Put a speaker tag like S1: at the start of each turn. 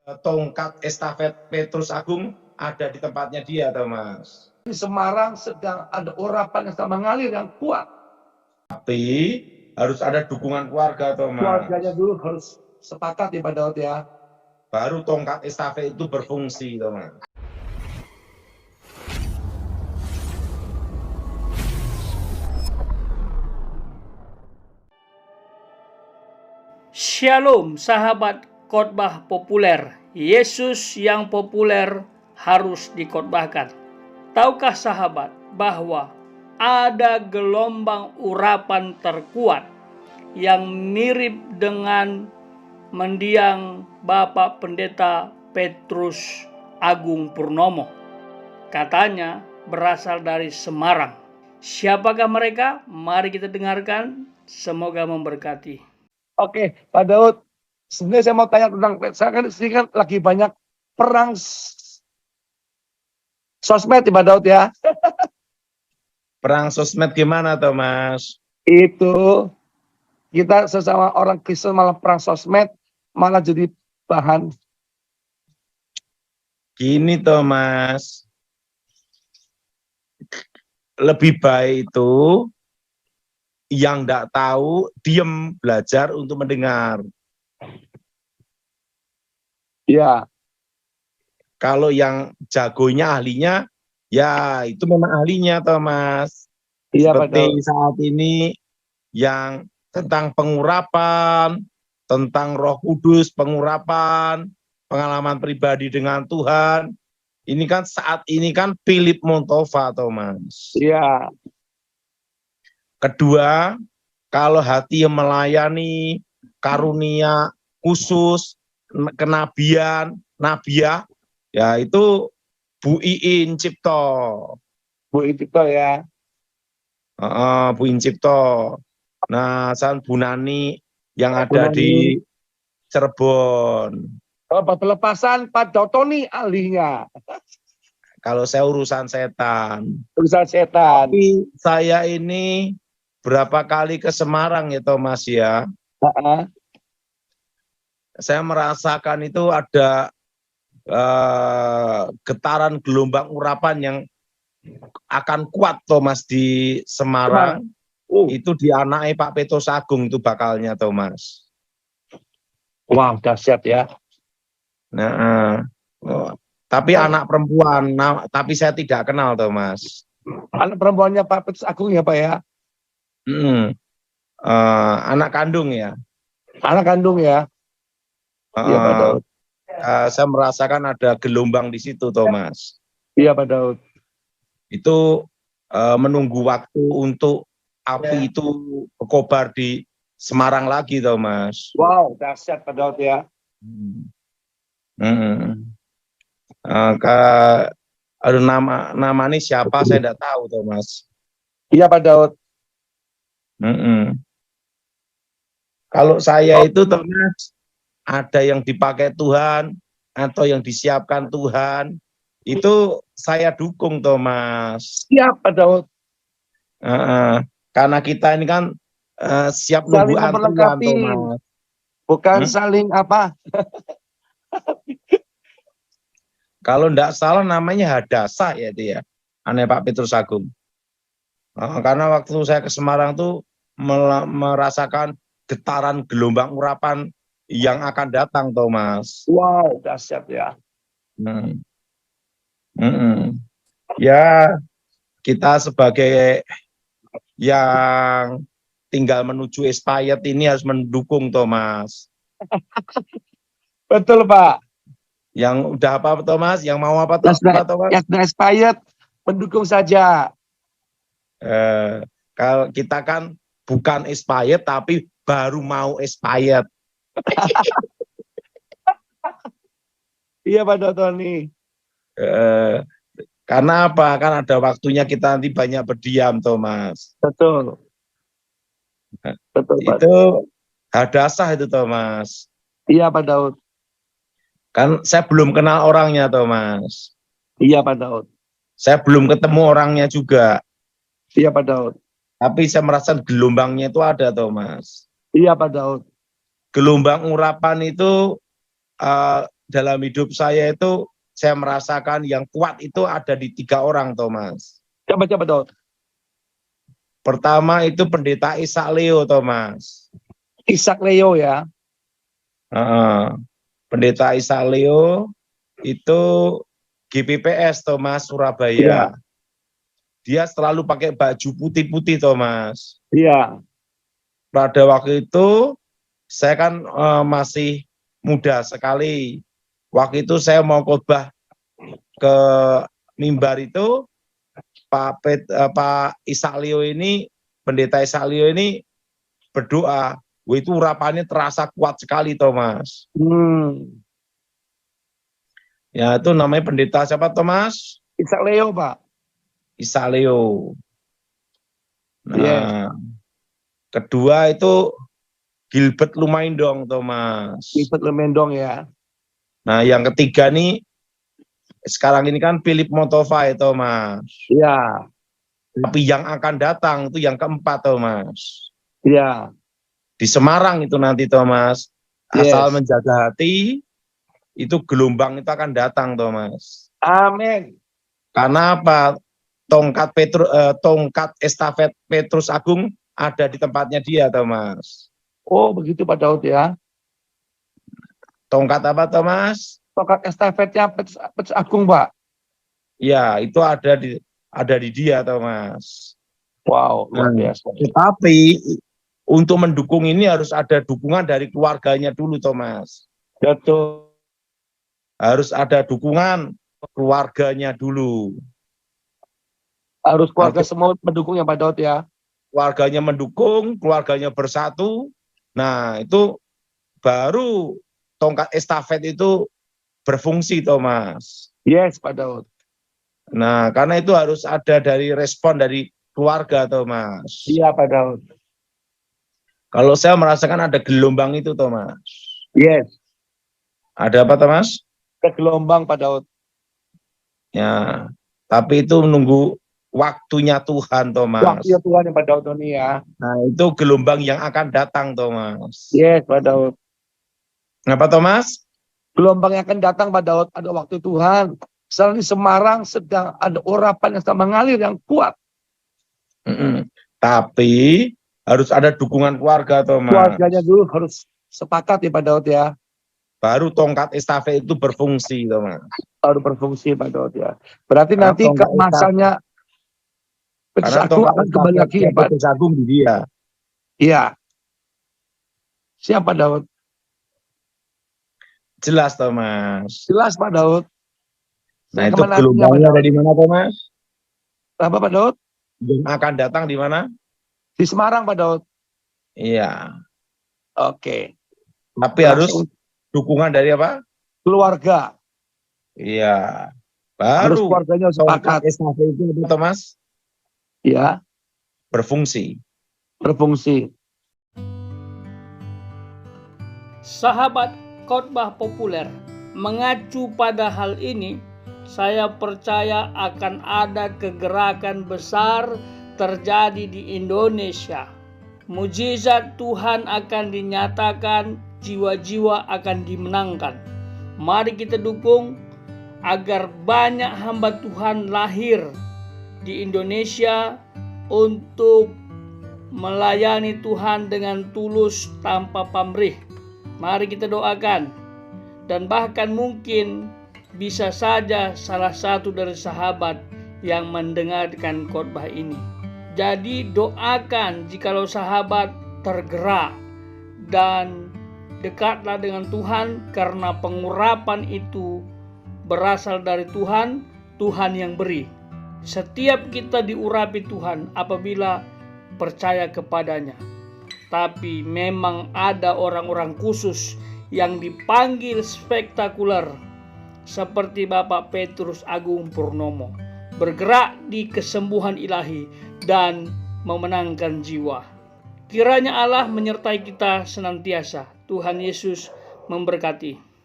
S1: tongkat estafet Petrus Agung ada di tempatnya dia, Thomas.
S2: Di Semarang sedang ada urapan yang sedang mengalir yang kuat.
S1: Tapi harus ada dukungan keluarga, Thomas.
S2: Keluarganya dulu harus sepakat ya Pak Daud ya.
S1: Baru tongkat estafet itu berfungsi, Thomas.
S3: Shalom sahabat khotbah populer. Yesus yang populer harus dikhotbahkan. Tahukah sahabat bahwa ada gelombang urapan terkuat yang mirip dengan mendiang Bapak Pendeta Petrus Agung Purnomo? Katanya berasal dari Semarang. Siapakah mereka? Mari kita dengarkan. Semoga memberkati.
S2: Oke, Pak Daud. Sebenarnya saya mau tanya tentang, saya kan sini kan lagi banyak perang sosmed ya Pak Daud ya.
S1: Perang sosmed gimana, Thomas?
S2: Itu kita sesama orang Kristen malah perang sosmed, malah jadi bahan.
S1: Gini, Thomas. Lebih baik itu yang tidak tahu diem, belajar untuk mendengar.
S2: Ya.
S1: Kalau yang jagonya, ahlinya, ya itu memang ahlinya, Thomas.
S2: Iya,
S1: Seperti saat ini yang tentang pengurapan, tentang Roh Kudus, pengurapan, pengalaman pribadi dengan Tuhan. Ini kan saat ini kan Philip Montova, Thomas.
S2: Iya.
S1: Kedua, kalau hati yang melayani, karunia khusus, kenabian, nabiah, ya itu Bu Iin Cipto.
S2: Bu Iin Cipto ya.
S1: Bu Iin Cipto. Nah, Bu Nani yang ada di Cirebon.
S2: Kalau pelepasan Pak Dotoni ahlinya.
S1: Kalau saya urusan setan.
S2: Urusan setan.
S1: Tapi saya ini berapa kali ke Semarang ya Thomas ya. Saya merasakan itu ada getaran gelombang urapan yang akan kuat Thomas di Semarang. Itu dianai Pak Petrus Agung itu bakalnya Thomas.
S2: Wow, dahsyat ya.
S1: Nah, tapi anak perempuan, tapi saya tidak kenal Thomas.
S2: Anak perempuannya Pak Petrus Agung ya Pak ya?
S1: Anak kandung ya.
S2: Anak kandung ya. Iya Pak Daud.
S1: Saya merasakan ada gelombang di situ, Thomas.
S2: Iya Pak Daud.
S1: Itu menunggu waktu untuk api itu berkobar di Semarang lagi, Thomas.
S2: Wow, dahsyat Pak Daud ya.
S1: Aduh, nama ini siapa saya tidak tahu, Thomas.
S2: Iya Pak Daud.
S1: Kalau saya itu, Thomas, ada yang dipakai Tuhan atau yang disiapkan Tuhan, itu saya dukung, Thomas.
S2: Siap, Pak Daud.
S1: Karena kita ini kan siap nunggu antrian, Thomas.
S2: Bukan saling apa?
S1: Kalau tidak salah namanya Hadasah ya itu ya, aneh Pak Petrus Agung. Karena waktu saya ke Semarang tuh merasakan getaran gelombang urapan yang akan datang, Thomas.
S2: Wow, dahsyat ya.
S1: Ya, kita sebagai yang tinggal menuju expired ini harus mendukung, Thomas.
S2: Betul, Pak.
S1: Yang udah apa, Thomas? Yang mau apa, Thomas?
S2: Yang sudah expired, mendukung saja.
S1: Kalau kita kan bukan expired, tapi baru mau expired.
S2: Iya Pak Dotoni.
S1: Karena apa? Kan ada waktunya kita nanti banyak berdiam, Thomas.
S2: Betul. Betul Pak.
S1: Itu Hadasah itu, Thomas.
S2: Iya Pak Daud.
S1: Kan saya belum kenal orangnya, Thomas.
S2: Iya Pak Daud.
S1: Saya belum ketemu orangnya juga.
S2: Iya Pak Daud.
S1: Tapi saya merasa gelombangnya itu ada, Thomas.
S2: Iya Pak Daud.
S1: Gelombang urapan itu dalam hidup saya itu saya merasakan yang kuat itu ada di 3 orang, Thomas.
S2: Coba Daud.
S1: Pertama itu Pendeta Ishak Leo, Thomas.
S2: Ishak Leo ya.
S1: Pendeta Ishak Leo itu GPPS, Thomas, Surabaya. Dia selalu pakai baju putih-putih, Thomas.
S2: Iya.
S1: Pada waktu itu saya kan masih muda sekali. Waktu itu saya mau khotbah ke mimbar itu, Pak Ishak Leo ini, Pendeta Ishak Leo ini berdoa. Itu urapannya terasa kuat sekali, Thomas. Ya, itu namanya pendeta siapa, Thomas?
S2: Ishak Leo, Pak.
S1: Ishak Leo. Nah,
S2: Yes.
S1: kedua itu Gilbert Lumaindong, Thomas.
S2: Gilbert Lumaindong ya.
S1: Nah, yang ketiga nih, sekarang ini kan Philip Motovai, Thomas.
S2: Iya.
S1: Tapi yang akan datang itu yang keempat, Thomas.
S2: Iya.
S1: Di Semarang itu nanti, Thomas. Asal menjaga hati, itu gelombang itu akan datang, Thomas.
S2: Amin.
S1: Karena apa? Tongkat estafet Petrus Agung ada di tempatnya dia, Thomas.
S2: Oh, begitu Pak Daud ya.
S1: Tongkat apa, Thomas?
S2: Tongkat estafetnya Petrus Agung, Pak.
S1: Ya, itu ada di dia, Thomas.
S2: Wow, luar biasa.
S1: Tetapi untuk mendukung ini harus ada dukungan dari keluarganya dulu, Thomas.
S2: Betul.
S1: Harus ada dukungan keluarganya dulu.
S2: Harus keluarga semua mendukung ya Pak Daud ya.
S1: Keluarganya mendukung, keluarganya bersatu. Nah, itu baru tongkat estafet itu berfungsi, Thomas.
S2: Yes, Pak Daud.
S1: Nah, karena itu harus ada dari respon dari keluarga, Thomas.
S2: Iya, Pak Daud.
S1: Kalau saya merasakan ada gelombang itu, Thomas.
S2: Yes.
S1: Ada apa, Thomas?
S2: Ada gelombang, Pak Daud.
S1: Ya, tapi itu menunggu waktunya Tuhan, Thomas.
S2: Waktunya Tuhan ya Pak Daud ini ya.
S1: Nah, itu gelombang yang akan datang, Thomas.
S2: Yes, Pak Daud.
S1: Kenapa, Thomas?
S2: Gelombang yang akan datang Pak Daud, ada waktu Tuhan. Sekarang di Semarang sedang ada urapan yang sedang mengalir yang kuat.
S1: Tapi harus ada dukungan keluarga, Thomas.
S2: Keluarganya dulu harus sepakat ya Pak Daud ya.
S1: Baru tongkat estafet itu berfungsi, Thomas.
S2: Baru berfungsi Pak Daud ya. Berarti
S1: Karena
S2: nanti ke masanya Petrus Agung akan kembali lagi ya Pak.
S1: Petrus Agung di dia.
S2: Iya. Siapa Daud?
S1: Jelas, Thomas.
S2: Jelas Pak Daud.
S1: Nah, itu gelombangnya ada di mana, Thomas?
S2: Apa Pak Daud?
S1: Yang akan datang di mana?
S2: Di Semarang Pak Daud.
S1: Iya.
S2: Oke.
S1: Tapi harus dukungan dari apa?
S2: Keluarga.
S1: Iya.
S2: Harus
S1: Baru
S2: keluarganya sepakat.
S1: estafet itu, Thomas,
S2: Ya,
S1: berfungsi.
S2: berfungsi.
S3: Sahabat khotbah populer, mengacu pada hal ini, saya percaya akan ada kegerakan besar terjadi di Indonesia. Mujizat Tuhan akan dinyatakan, jiwa-jiwa akan dimenangkan. Mari kita dukung agar banyak hamba Tuhan lahir di Indonesia untuk melayani Tuhan dengan tulus tanpa pamrih. Mari kita doakan, dan bahkan mungkin bisa saja salah satu dari sahabat yang mendengarkan khotbah ini. Jadi doakan jikalau sahabat tergerak dan dekatlah dengan Tuhan, karena pengurapan itu berasal dari Tuhan, Tuhan yang beri. Setiap kita diurapi Tuhan apabila percaya kepadanya. Tapi memang ada orang-orang khusus yang dipanggil spektakuler, seperti Bapak Petrus Agung Purnomo, bergerak di kesembuhan ilahi dan memenangkan jiwa. Kiranya Allah menyertai kita senantiasa. Tuhan Yesus memberkati.